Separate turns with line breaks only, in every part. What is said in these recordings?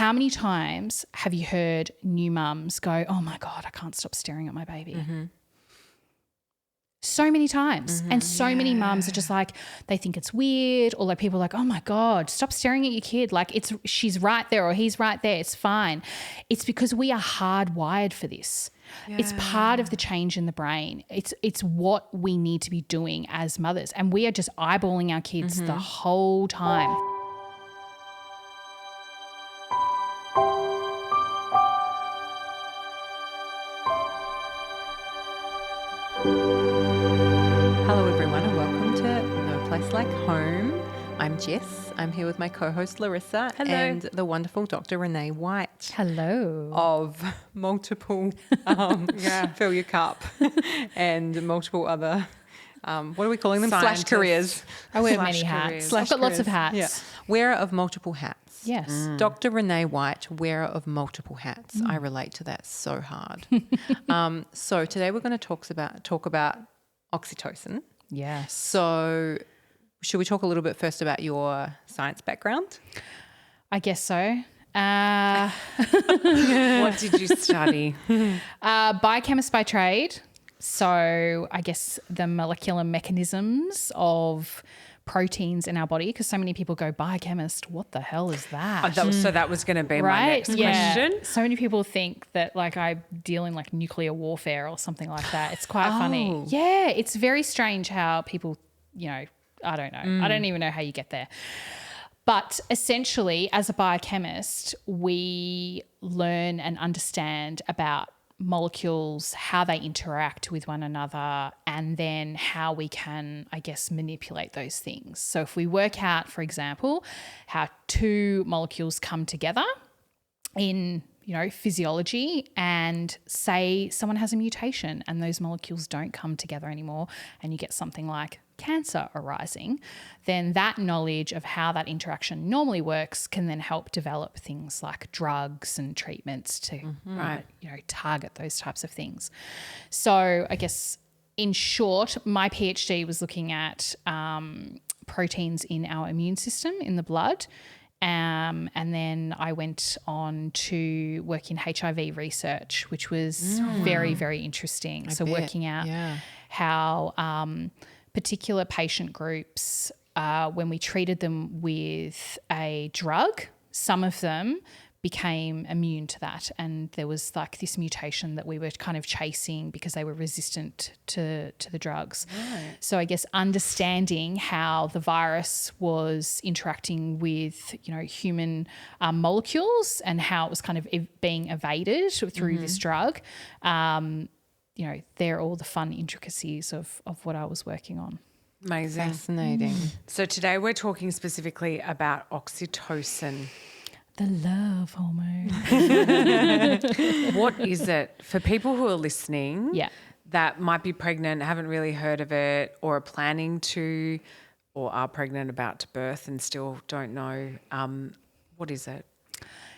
How many times have you heard new mums go, oh, my God, I can't stop staring at my baby? Mm-hmm. So many times. Mm-hmm. And so many mums are just like, they think it's weird, or like people are like, oh, my God, stop staring at your kid. Like she's right there or he's right there. It's fine. It's because we are hardwired for this. Yeah. It's part of the change in the brain. It's what we need to be doing as mothers. And we are just eyeballing our kids the whole time.
Hello everyone and welcome to No Place Like Home. I'm Jess. I'm here with my co-host Larissa.
Hello.
And the wonderful Dr. Renee White.
Hello.
Of multiple Fill Your Cup and multiple other, what are we calling them?
Scientists.
Slash careers.
I wear many hats. I've got lots of hats.
Yeah. Wearer of multiple hats.
Yes.
Dr. Renee White, wearer of multiple hats. I relate to that so hard. So today we're going to talk about oxytocin.
Yes.
So should we talk a little bit first about your science background?
I guess so.
What did you study?
Biochemist by trade. So I guess the molecular mechanisms of proteins in our body, because so many people go, biochemist, what the hell is that?
So that was going to be my next question.
So many people think that like I deal in like nuclear warfare or something like that. It's quite funny. Yeah, it's very strange how people, I don't know. I don't even know how you get there. But essentially, as a biochemist, we learn and understand about molecules, how they interact with one another, and then how we can, I guess, manipulate those things. So if we work out, for example, how two molecules come together in, physiology, and say someone has a mutation and those molecules don't come together anymore and you get something like cancer arising, then that knowledge of how that interaction normally works can then help develop things like drugs and treatments to target those types of things. So I guess in short, my PhD was looking at proteins in our immune system in the blood. And then I went on to work in HIV research, which was very, very interesting. Working out how particular patient groups, when we treated them with a drug, some of them became immune to that. And there was like this mutation that we were kind of chasing because they were resistant to the drugs. Right. So I guess understanding how the virus was interacting with, human molecules and how it was kind of being evaded through this drug, they're all the fun intricacies of what I was working on.
Amazing.
Fascinating.
So today we're talking specifically about oxytocin.
The love hormone.
What is it for people who are listening that might be pregnant, haven't really heard of it, or are planning to, or are pregnant, about to birth and still don't know? What is it?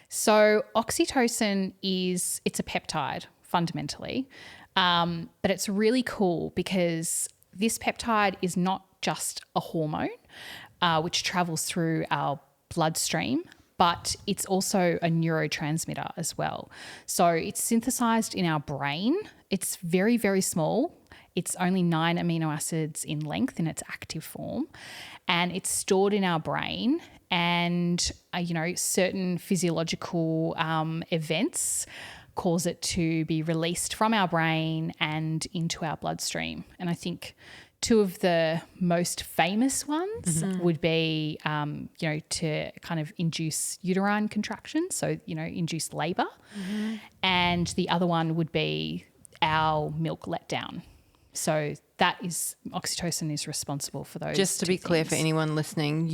So oxytocin it's a peptide fundamentally, but it's really cool because this peptide is not just a hormone which travels through our bloodstream, but it's also a neurotransmitter as well. So it's synthesized in our brain. It's very, very small. It's only 9 amino acids in length in its active form, and it's stored in our brain. And, certain physiological events cause it to be released from our brain and into our bloodstream. And I think two of the most famous ones would be, to kind of induce uterine contraction, so, induce labour. Mm-hmm. And the other one would be our milk letdown. So oxytocin is responsible for those.
Just to be clear for anyone listening,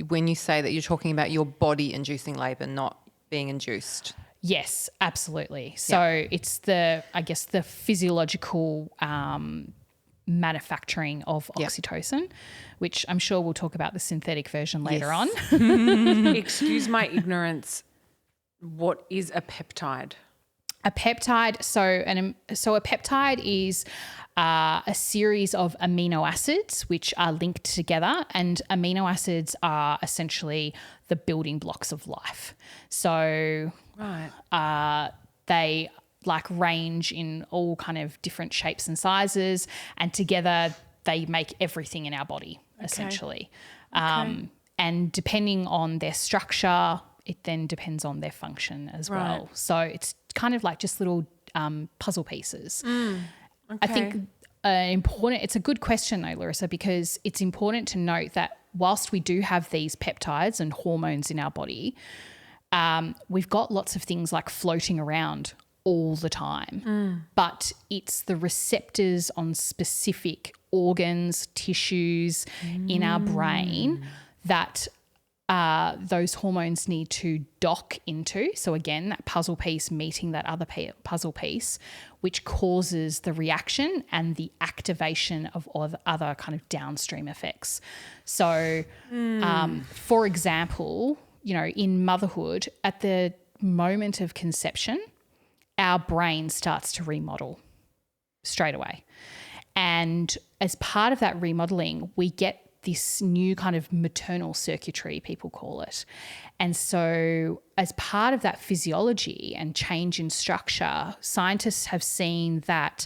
when you say that, you're talking about your body inducing labour, not being induced.
Yes, absolutely. So it's the physiological manufacturing of oxytocin, which I'm sure we'll talk about the synthetic version later on.
Excuse my ignorance. What is a peptide?
A peptide, so a peptide is are a series of amino acids which are linked together, and amino acids are essentially the building blocks of life. So they range in all kind of different shapes and sizes, and together they make everything in our body essentially. And depending on their structure, it then depends on their function as well. So it's kind of like just little puzzle pieces. I think it's a good question though, Larissa, because it's important to note that whilst we do have these peptides and hormones in our body, we've got lots of things like floating around all the time. But it's the receptors on specific organs, tissues in our brain that those hormones need to dock into. So again, that puzzle piece meeting that other puzzle piece, which causes the reaction and the activation of other kind of downstream effects. So, for example, in motherhood, at the moment of conception, our brain starts to remodel straight away. And as part of that remodeling, we get this new kind of maternal circuitry, people call it. And so as part of that physiology and change in structure, scientists have seen that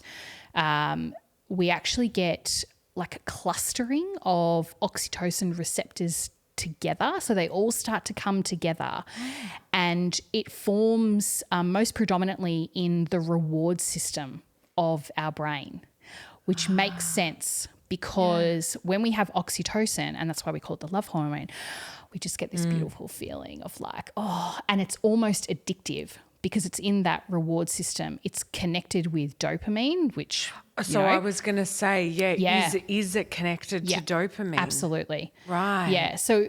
we actually get like a clustering of oxytocin receptors together. So they all start to come together and it forms most predominantly in the reward system of our brain, which makes sense because when we have oxytocin, and that's why we call it the love hormone, we just get this beautiful feeling of like, and it's almost addictive because it's in that reward system. It's connected with dopamine, which
I was going to say, is it connected to dopamine?
Absolutely.
Right.
Yeah. So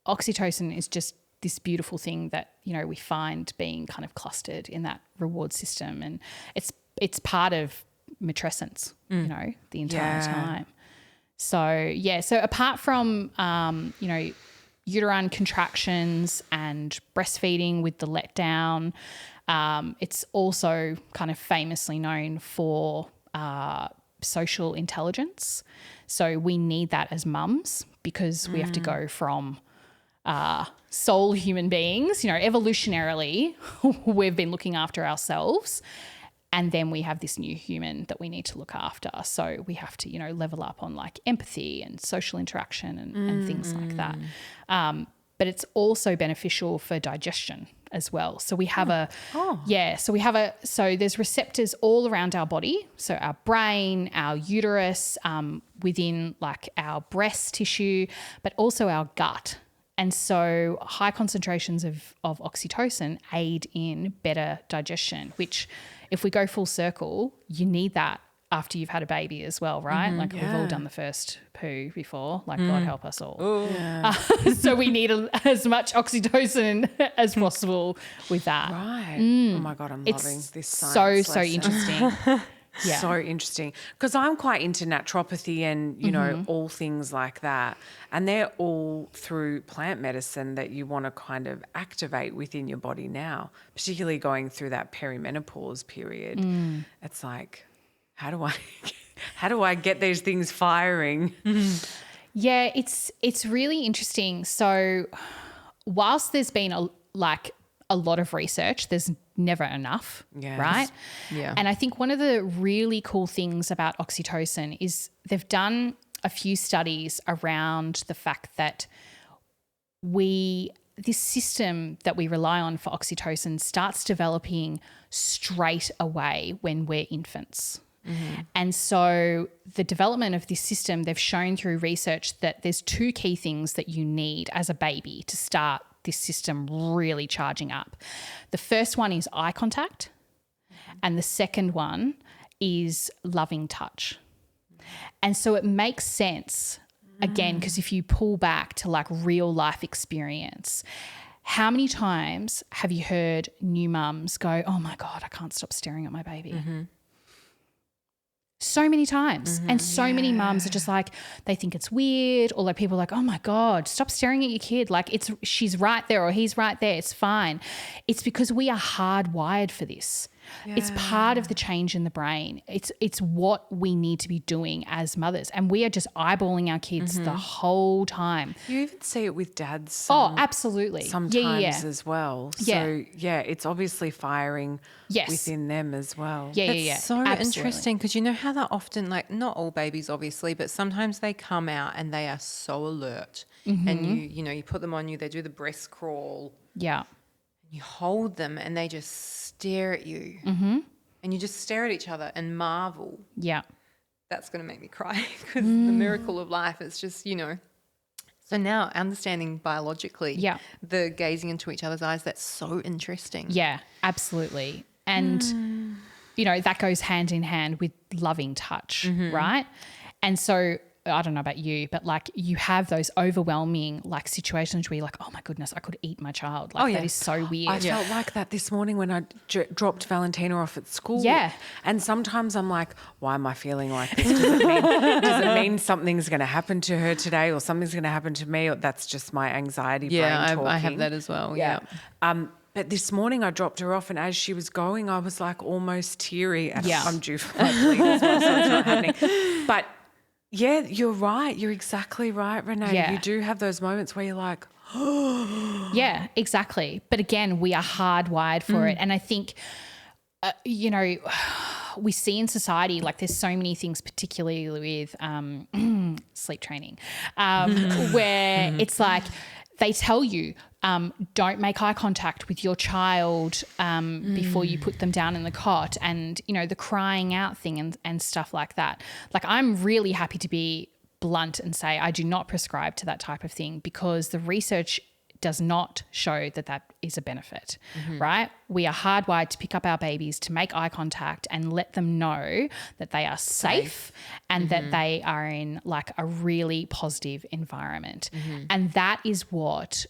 oxytocin is just this beautiful thing that, we find being kind of clustered in that reward system, and it's part of matrescence, the entire time. So, so apart from, uterine contractions and breastfeeding with the letdown, it's also kind of famously known for social intelligence. So we need that as mums because we have to go from sole human beings, evolutionarily, we've been looking after ourselves. And then we have this new human that we need to look after. So we have to, level up on like empathy and social interaction and things like that. But it's also beneficial for digestion as well. So we have so there's receptors all around our body. So our brain, our uterus, within like our breast tissue, but also our gut. And so high concentrations of oxytocin aid in better digestion, which if we go full circle, you need that after you've had a baby as well, right? We've all done the first poo before, God help us all. So we need as much oxytocin as possible with that.
Right. Oh my God, I'm loving this science
so interesting.
Yeah. So interesting because I'm quite into naturopathy and, all things like that. And they're all through plant medicine that you want to kind of activate within your body now, particularly going through that perimenopause period. It's like, how do I get these things firing?
Yeah, it's really interesting. So whilst there's been a lot of research, there's never enough, right?
Yeah.
And I think one of the really cool things about oxytocin is they've done a few studies around the fact that this system that we rely on for oxytocin starts developing straight away when we're infants. And so the development of this system, they've shown through research that there's two key things that you need as a baby to start this system really charging up. The first one is eye contact, and the second one is loving touch. And so it makes sense, again, because if you pull back to like real life experience, how many times have you heard new mums go, oh my God, I can't stop staring at my baby? So many times. And so many mums are just like, they think it's weird, or like people are like, oh my God, stop staring at your kid. Like she's right there or he's right there. It's fine. It's because we are hardwired for this. It's part of the change in the brain. It's what we need to be doing as mothers, and we are just eyeballing our kids the whole time.
You even see it with dads.
Absolutely.
Sometimes as well. So
Yeah.
it's obviously firing within them as well.
It's so interesting because you know how that often, like, not all babies obviously, but sometimes they come out and they are so alert, and you put them on you, they do the breast crawl.
Yeah.
You hold them and they just stare at you, and you just stare at each other and marvel.
Yeah.
That's going to make me cry because the miracle of life is just, So now understanding biologically the gazing into each other's eyes, that's so interesting.
Yeah, absolutely. And, that goes hand in hand with loving touch, right? And so I don't know about you, but like you have those overwhelming like situations where you're like, oh my goodness, I could eat my child. Like that is so weird.
I felt like that this morning when I dropped Valentina off at school.
Yeah.
And sometimes I'm like, why am I feeling like this? Does it mean something's going to happen to her today or something's going to happen to me? Or that's just my anxiety brain talking.
I have that as well. Yeah.
But this morning I dropped her off, and as she was going, I was like almost teary. And I'm due for my bleed as well, so it's not happening. But yeah, you're right. You're exactly right, Renee.
Yeah.
You do have those moments where you're like,
yeah, exactly. But again, we are hardwired for it. And I think, we see in society, like there's so many things, particularly with sleep training, where it's like they tell you, don't make eye contact with your child before you put them down in the cot, and, the crying out thing and stuff like that. Like I'm really happy to be blunt and say I do not prescribe to that type of thing because the research does not show that that is a benefit, right? We are hardwired to pick up our babies, to make eye contact and let them know that they are safe and that they are in like a really positive environment. And that is what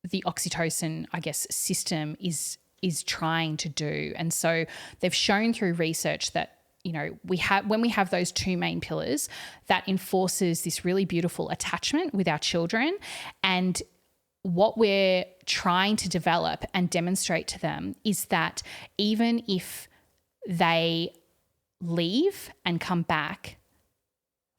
the oxytocin, I guess, system is trying to do. And so they've shown through research that, when we have those two main pillars, that enforces this really beautiful attachment with our children. And what we're trying to develop and demonstrate to them is that even if they leave and come back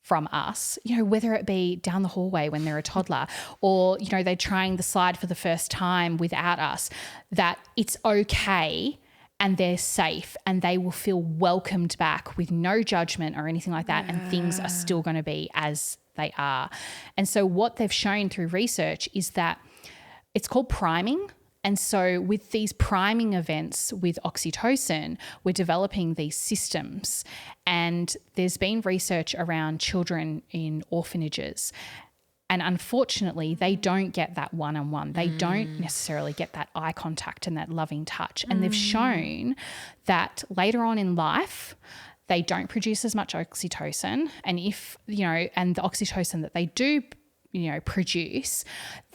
from us, whether it be down the hallway when they're a toddler or, they're trying the slide for the first time without us, that it's okay and they're safe and they will feel welcomed back with no judgment or anything like that, and things are still going to be as they are. And so what they've shown through research is that it's called priming. And so with these priming events with oxytocin, we're developing these systems. And there's been research around children in orphanages. And unfortunately, they don't get that one-on-one. They don't necessarily get that eye contact and that loving touch. And they've shown that later on in life, they don't produce as much oxytocin. And and the oxytocin that they do produce,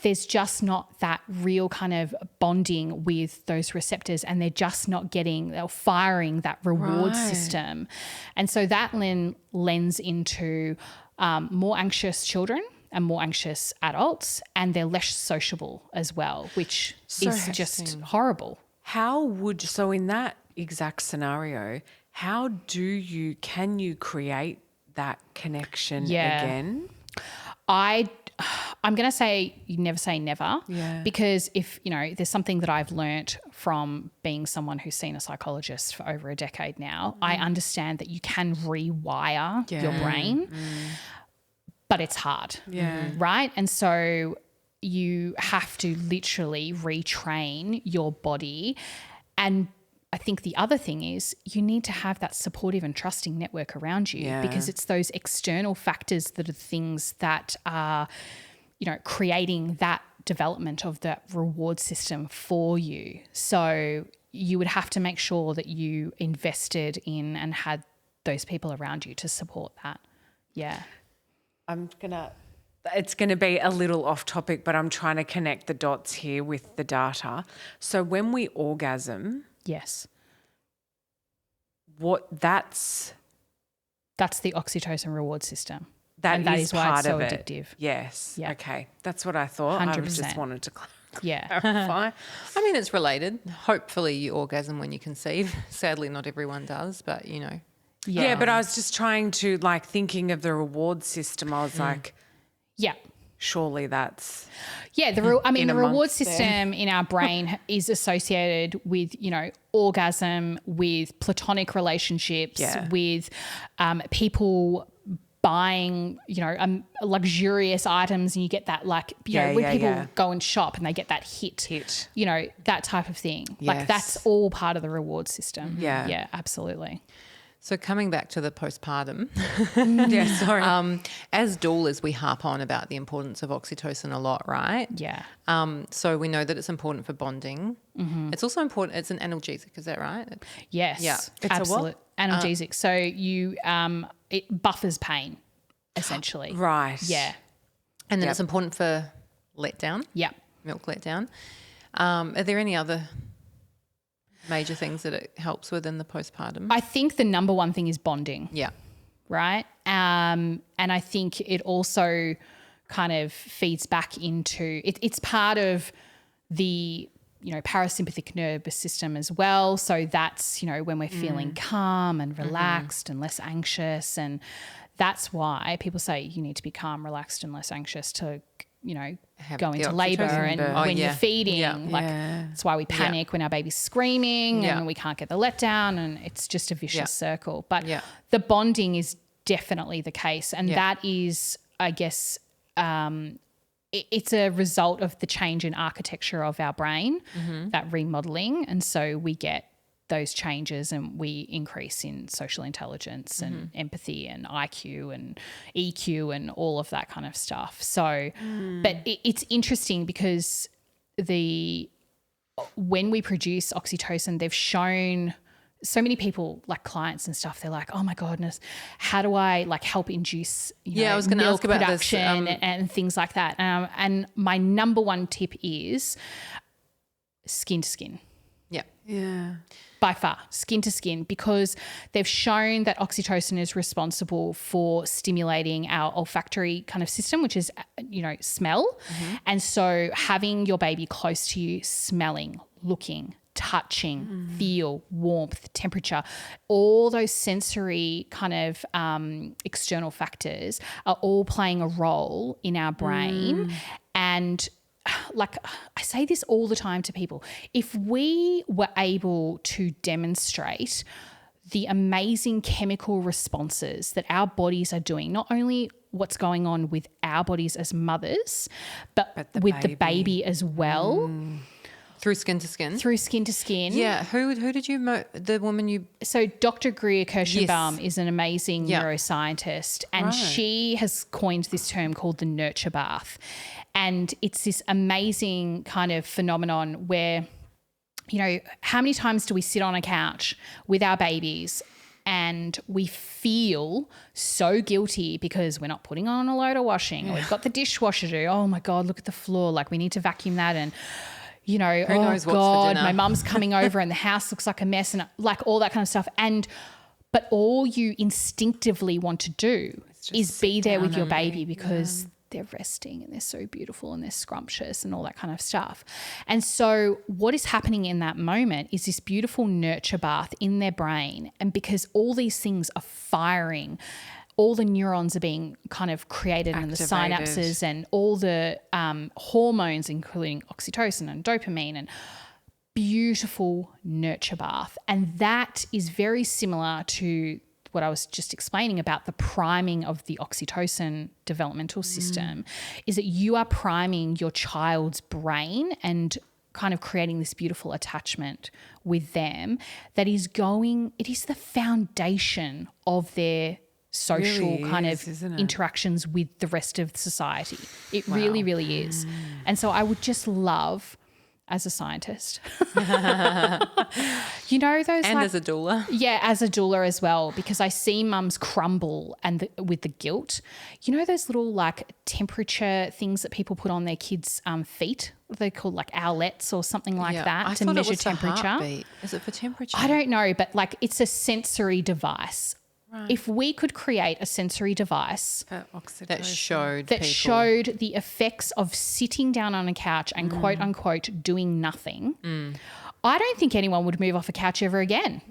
there's just not that real kind of bonding with those receptors, and they're firing that reward system. And so that lends into more anxious children and more anxious adults, and they're less sociable as well, which is just horrible.
So in that exact scenario, can you create that connection again? I'm going to say you never say never, because if, there's something that I've learnt from being someone who's seen a psychologist for over a decade now, I understand that you can rewire your brain, but it's hard, right? And so you have to literally retrain your body. And I think the other thing is you need to have that supportive and trusting network around you, because it's those external factors that are things that are, creating that development of that reward system for you. So you would have to make sure that you invested in and had those people around you to support that. Yeah. It's going to be a little off topic, but I'm trying to connect the dots here with the data. So when we orgasm,
yes,
that's
the oxytocin reward system.
That is
why
part
it's so
of
addictive.
Yes.
Yeah.
Okay. That's what I thought.
100%.
I just wanted to
Yeah.
Fine.
I mean, it's related. Hopefully you orgasm when you conceive. Sadly, not everyone does, but you know.
Yeah, but I was just trying to, like, thinking of the reward system. I was like,
Yeah.
surely that's
Yeah, the reward
amongst
system in our brain is associated with, you know, orgasm, with platonic relationships, with people buying, you know, luxurious items, and you get that, like, you know, when people go and shop and they get that hit, you know, that type of thing. Like,
Yes.
that's all part of the reward system.
Yeah.
Yeah, absolutely.
So coming back to the postpartum,
yeah, sorry.
as doulas, we harp on about the importance of oxytocin a lot, right?
Yeah.
So we know that it's important for bonding.
Mm-hmm.
It's also important. It's an analgesic, is that right?
Yes.
Yeah.
It's
absolute analgesic. So you it buffers pain, essentially.
Right.
Yeah.
And then it's important for letdown.
Yeah.
Milk letdown. Are there any other major things that it helps with in the postpartum?
I think the number one thing is bonding.
Yeah.
Right. And I think it also kind of feeds back into it's part of the, you know, parasympathetic nervous system as well. So that's, you know, when we're feeling calm and relaxed and less anxious. And that's why people say you need to be calm, relaxed and less anxious to, you know, go into labour and when you're feeding. Like that's why we panic when our baby's screaming and we can't get the letdown, and it's just a vicious circle. But the bonding is definitely the case, and that is, I guess, it's a result of the change in architecture of our brain, that remodelling, and so we get those changes and we increase in social intelligence and empathy and IQ and EQ and all of that kind of stuff. So, but it's interesting because when we produce oxytocin, they've shown so many people, like clients and stuff, they're like, oh my goodness, how do I like help induce
I was going to ask about
production and things like that. And my number one tip is skin to skin.
Yeah.
Yeah.
By far, skin to skin, because they've shown that oxytocin is responsible for stimulating our olfactory kind of system, which is, you know, smell. And so having your baby close to you, smelling, looking, touching, feel, warmth, temperature, all those sensory kind of external factors are all playing a role in our brain. And like I say this all the time to people, if we were able to demonstrate the amazing chemical responses that our bodies are doing, not only what's going on with our bodies as mothers, but with the baby as well.
Through skin to skin?
Through skin to skin.
Yeah. Who did you, the woman you...
So Dr. Greer Kirschenbaum is an amazing neuroscientist, and she has coined this term called the nurture bath. And it's this amazing kind of phenomenon where, you know, how many times do we sit on a couch with our babies and we feel so guilty because we're not putting on a load of washing or we've got the dishwasher to do. Oh, my God, look at the floor. Like, we need to vacuum that, and, you know,
who knows what's for dinner?
My mum's coming over and the house looks like a mess, and like all that kind of stuff. But all you instinctively want to do is be there with your baby because they're resting and they're so beautiful and they're scrumptious and all that kind of stuff. And so what is happening in that moment is this beautiful nurture bath in their brain. And because all these things are firing, all the neurons are being kind of created in the synapses, and all the hormones, including oxytocin and dopamine, and beautiful nurture bath. And that is very similar to what I was just explaining about the priming of the oxytocin developmental system, is that you are priming your child's brain and kind of creating this beautiful attachment with them that is it is the foundation of their social kind of interactions with the rest of society. It really, really is. And so I would just love, as a scientist, you know, those,
and
like,
as a doula.
Yeah, as a doula as well, because I see mums crumble with the guilt. You know those little like temperature things that people put on their kids' feet? They're called like owlets or something like that to measure temperature.
Is it for temperature?
I don't know, but like it's a sensory device. If we could create a sensory device
that showed
the effects of sitting down on a couch and quote unquote doing nothing, I don't think anyone would move off a couch ever again.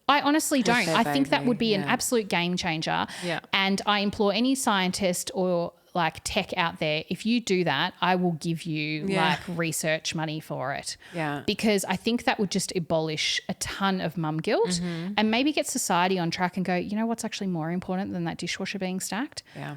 I honestly don't. I think that would be an absolute game changer.
Yeah.
And I implore any scientist or like tech out there, if you do that, I will give you like research money for it.
Yeah.
Because I think that would just abolish a ton of mum guilt and maybe get society on track and go, you know what's actually more important than that dishwasher being stacked?
Yeah.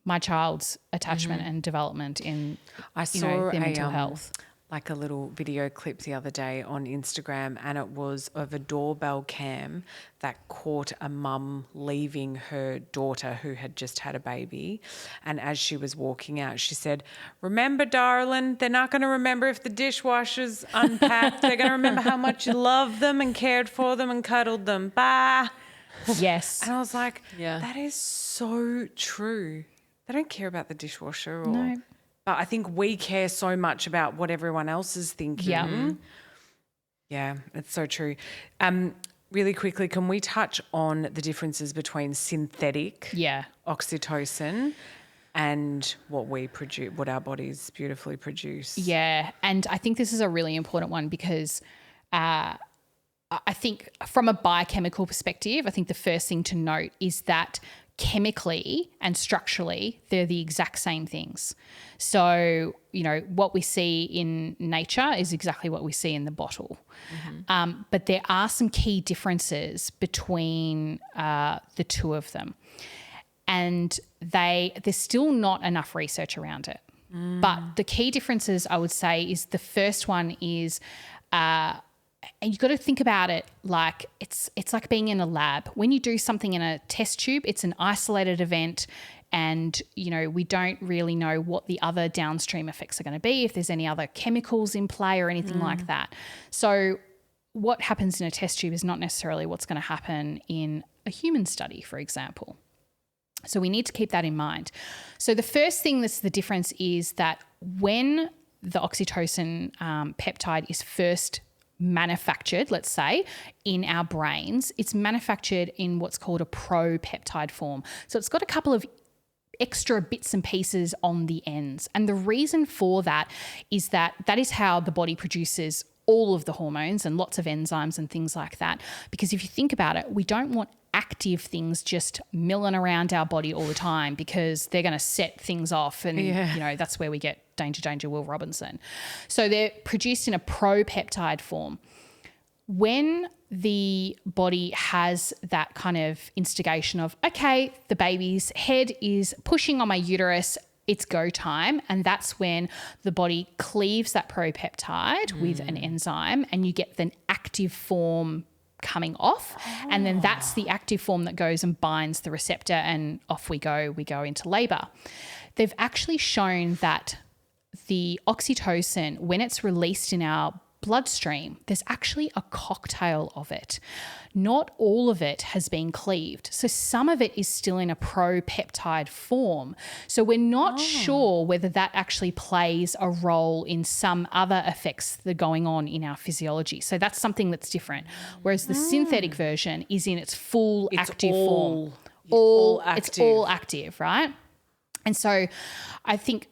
My child's attachment and development in their mental health.
Like a little video clip the other day on Instagram, and it was of a doorbell cam that caught a mum leaving her daughter who had just had a baby. And as she was walking out, she said, "Remember, darling, they're not going to remember if the dishwasher's unpacked. They're going to remember how much you loved them and cared for them and cuddled them. Bye."
Yes.
And I was like, that is so true. They don't care about the dishwasher or...
No.
But I think we care so much about what everyone else is thinking.
Yeah.
Yeah, it's so true. Really quickly, can we touch on the differences between synthetic oxytocin and what we produce, what our bodies beautifully produce?
Yeah, and I think this is a really important one because I think from a biochemical perspective, I think the first thing to note is that chemically and structurally, they're the exact same things. So, what we see in nature is exactly what we see in the bottle. But there are some key differences between the two of them. And there's still not enough research around it. But the key differences, I would say, is the first one is and you've got to think about it like it's like being in a lab. When you do something in a test tube, it's an isolated event and, we don't really know what the other downstream effects are going to be, if there's any other chemicals in play or anything like that. So what happens in a test tube is not necessarily what's going to happen in a human study, for example. So we need to keep that in mind. So the first thing that's the difference is that when the oxytocin peptide is first manufactured, let's say, in our brains, it's manufactured in what's called a pro-peptide form. So it's got a couple of extra bits and pieces on the ends. And the reason for that is that is how the body produces all of the hormones and lots of enzymes and things like that. Because if you think about it, we don't want active things just milling around our body all the time because they're going to set things off and, that's where we get danger, Will Robinson. So they're produced in a pro-peptide form. When the body has that kind of instigation of, okay, the baby's head is pushing on my uterus, it's go time, and that's when the body cleaves that pro-peptide with an enzyme and you get the active form coming off, and then that's the active form that goes and binds the receptor and off we go into labour. They've actually shown that the oxytocin, when it's released in our bloodstream, there's actually a cocktail of it. Not all of it has been cleaved. So some of it is still in a pro-peptide form. So we're not sure whether that actually plays a role in some other effects that are going on in our physiology. So that's something that's different. Whereas the synthetic version is in its full active form. It's all active, right? And so I think,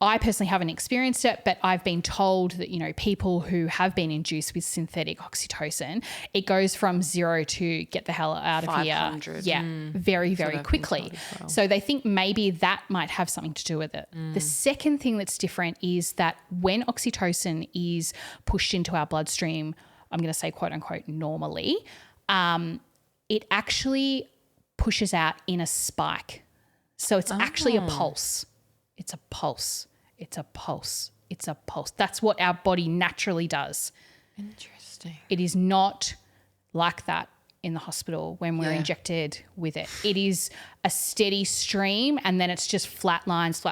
I personally haven't experienced it, but I've been told that, people who have been induced with synthetic oxytocin, it goes from 0 to get the hell out of
500.
here. Yeah, very, very quickly. Well. So they think maybe that might have something to do with it. The second thing that's different is that when oxytocin is pushed into our bloodstream, I'm going to say quote unquote normally, it actually pushes out in a spike. So it's actually a pulse. It's a pulse. It's a pulse. It's a pulse. That's what our body naturally does.
Interesting.
It is not like that in the hospital when we're injected with it. It is a steady stream and then it's just flat lines.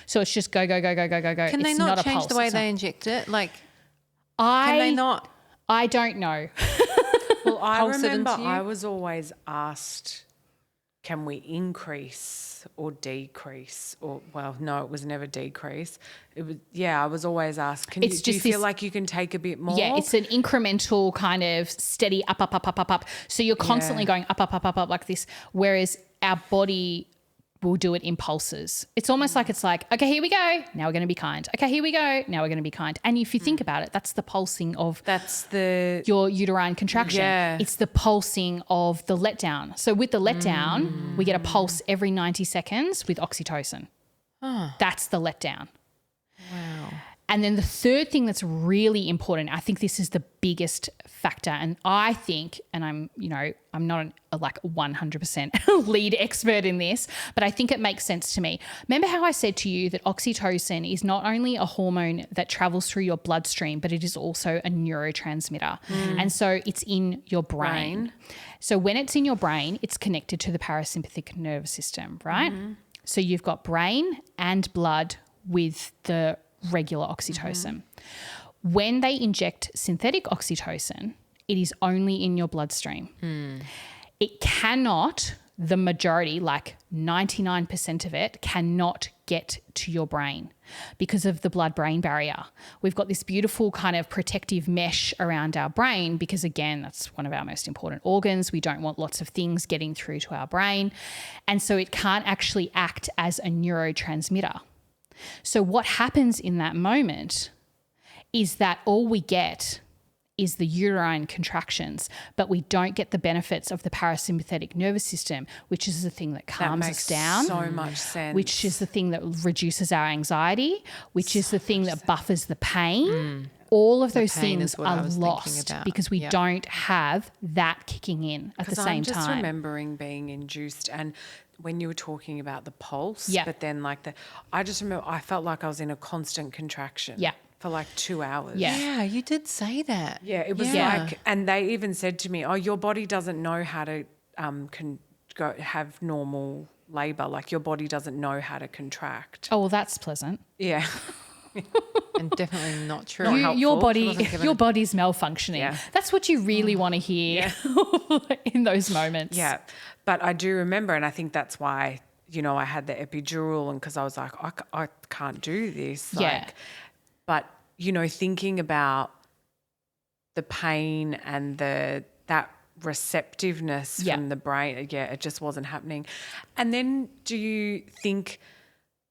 So it's just go.
Can they not change the way they inject it? Can they not?
I don't know.
Well, I remember I was always asked can we increase or decrease? Or, well, no, it was never decrease. It was, I was always asked, do you feel like you can take a bit more?
Yeah, it's an incremental kind of steady up, up, up, up, up, up. So you're constantly going up, up, up, up, up like this, whereas our body will do it in pulses. It's almost like it's like, okay, here we go. Now we're going to be kind. Okay, here we go. Now we're going to be kind. And if you think about it, that's the pulsing of your uterine contraction.
Yeah.
It's the pulsing of the letdown. So with the letdown, we get a pulse every 90 seconds with oxytocin. That's the letdown.
Wow.
And then the third thing that's really important, I think this is the biggest factor, and I think, and I'm not a 100% lead expert in this, but I think it makes sense to me. Remember how I said to you that oxytocin is not only a hormone that travels through your bloodstream, but it is also a neurotransmitter. And so it's in your brain. So when it's in your brain, it's connected to the parasympathetic nervous system, right? So you've got brain and blood with the regular oxytocin. When they inject synthetic oxytocin, it is only in your bloodstream. It cannot, the majority, like 99% of it, cannot get to your brain because of the blood-brain barrier. We've got this beautiful kind of protective mesh around our brain because, again, that's one of our most important organs. We don't want lots of things getting through to our brain. And so it can't actually act as a neurotransmitter. So what happens in that moment is that all we get is the uterine contractions, but we don't get the benefits of the parasympathetic nervous system, which is the thing that calms us down.
So much sense.
Which is the thing that reduces our anxiety, which is the thing that buffers the pain. All of those things are lost because we don't have that kicking in at the same time. I'm just
remembering being induced, and when you were talking about the pulse, but then I just remember I felt like I was in a constant contraction for like 2 hours.
Yeah, you did say that.
Yeah, it was like, and they even said to me, your body doesn't know how to have normal labour. Like your body doesn't know how to contract.
Oh, well, that's pleasant.
Yeah.
And definitely not true.
Your body's malfunctioning.
Yeah.
That's what you really want to hear in those moments.
Yeah. But I do remember, and I think that's why, I had the epidural, and because I was like, I can't do this. But, thinking about the pain and that receptiveness from the brain, it just wasn't happening. And then do you think,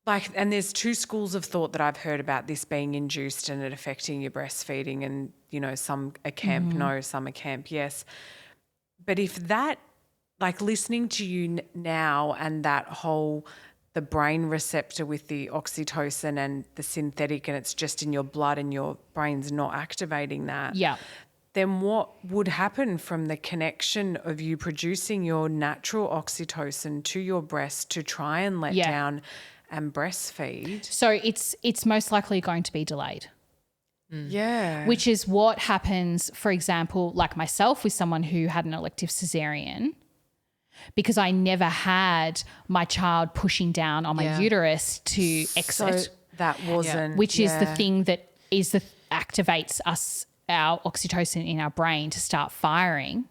and there's two schools of thought that I've heard about this being induced and it affecting your breastfeeding, and, some are camp no, some are camp yes. But if that, listening to you now and that whole, the brain receptor with the oxytocin and the synthetic, and it's just in your blood and your brain's not activating that.
Yeah.
Then what would happen from the connection of you producing your natural oxytocin to your breast to try and let down and breastfeed?
So it's most likely going to be delayed.
Yeah.
Which is what happens, for example, like myself with someone who had an elective cesarean, because I never had my child pushing down on my uterus to exit.
So that wasn't.
Which is the thing that activates our oxytocin in our brain to start firing.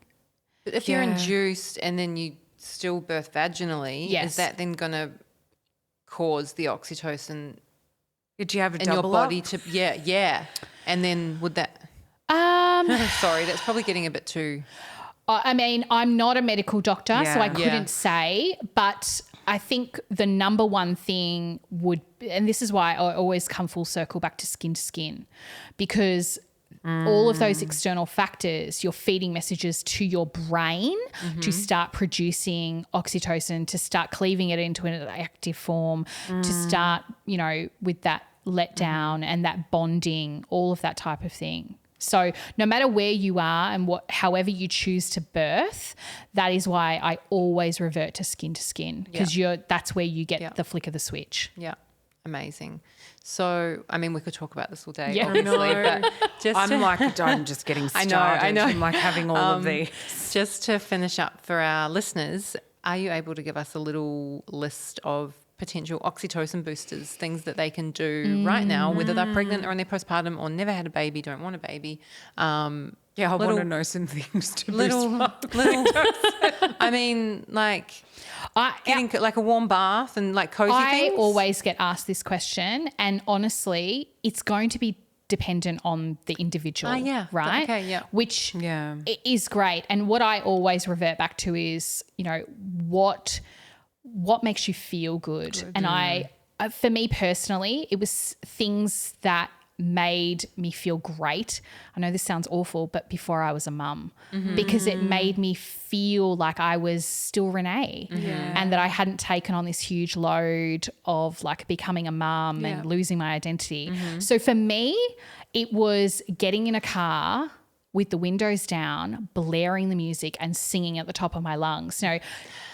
But if you're induced and then you still birth vaginally, is that then going to cause the oxytocin
Did you have a
in your
double
body
up?
to and then would that sorry, that's probably getting a bit too
I mean, I'm not a medical doctor, so I couldn't say, but I think the number one thing would, and this is why I always come full circle back to skin, because all of those external factors, you're feeding messages to your brain to start producing oxytocin, to start cleaving it into an active form, to start, with that letdown and that bonding, all of that type of thing. So no matter where you are and however you choose to birth, that is why I always revert to skin, because that's where you get the flick of the switch.
Yeah. Amazing. So, I mean, we could talk about this all day,
Yeah.
obviously, but
I'm just getting started.
I know.
I'm having all of these.
Just to finish up for our listeners, are you able to give us a little list of potential oxytocin boosters, things that they can do right now, whether they're pregnant or in their postpartum or never had a baby, don't want a baby.
I want to know some things to
little. I mean, like getting like a warm bath and like cozy things.
I always get asked this question, and honestly, it's going to be dependent on the individual, right?
Okay, yeah.
Which is great. And what I always revert back to is, you know, what makes you feel good. And I, for me personally, it was things that made me feel great. I know this sounds awful, but before I was a mum, because it made me feel like I was still Renee and that I hadn't taken on this huge load of like becoming a mum and losing my identity. So for me, it was getting in a car with the windows down, blaring the music and singing at the top of my lungs. You know,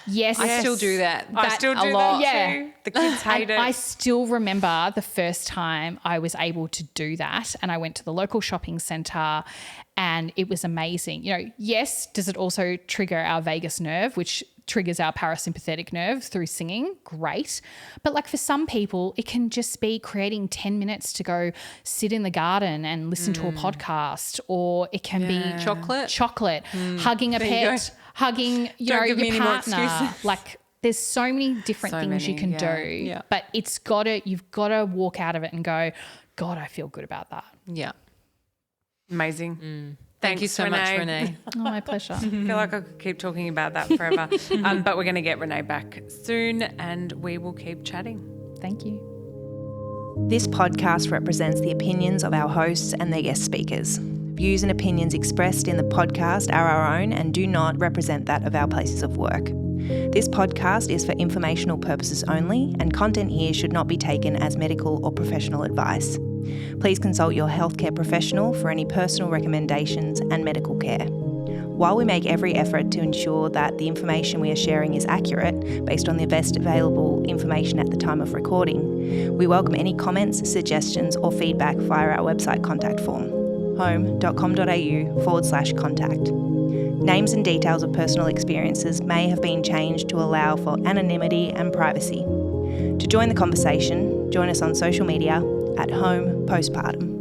yes.
I still do that.
I still do that too. The kids hate it.
I still remember the first time I was able to do that, and I went to the local shopping centre and it was amazing. You know, yes, does it also trigger our vagus nerve, which triggers our parasympathetic nerve through singing? Great. But like for some people, it can just be creating 10 minutes to go sit in the garden and listen to a podcast, or it can be chocolate, hugging a pet, hugging your partner. Like there's so many different things you can do, but you've got to walk out of it and go, God, I feel good about that.
Yeah.
Amazing.
Thank you so much, Renee.
Oh, my pleasure.
I feel like I could keep talking about that forever. But we're going to get Renee back soon and we will keep chatting.
Thank you.
This podcast represents the opinions of our hosts and their guest speakers. Views and opinions expressed in the podcast are our own and do not represent that of our places of work. This podcast is for informational purposes only, and content here should not be taken as medical or professional advice. Please consult your healthcare professional for any personal recommendations and medical care. While we make every effort to ensure that the information we are sharing is accurate based on the best available information at the time of recording, we welcome any comments, suggestions or feedback via our website contact form, home.com.au/contact. Names and details of personal experiences may have been changed to allow for anonymity and privacy. To join the conversation, join us on social media at Home Postpartum.